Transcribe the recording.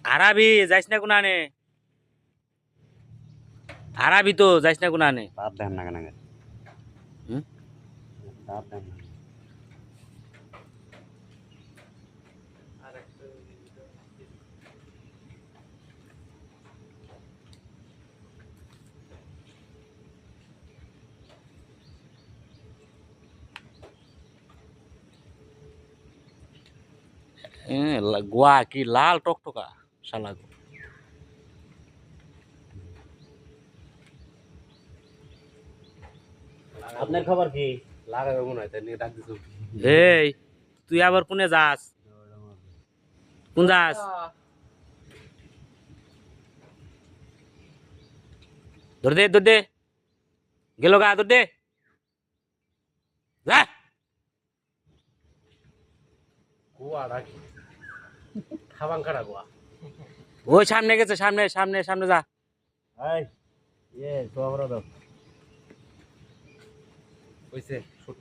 হারাবি যাইস না কোনানে হারাবি তো যাইস না কোনানে তার দেন না কেন হুম? তার দেন না গোয়া কি লাল টকটকা শালা গো। আপনার খবর কি লাগাবে মনে হয় তাই নিয়ে ডাক দিছো এই তুই আবার কোনে যাস কোন যাস ধর দে গেল গা ধর দে যা গোয়া ডাকি খাবাং কাটা গোয়া ওই সামনে গেছে সামনে সামনে সামনে যা এই তো আমরা দাও কইছে শুট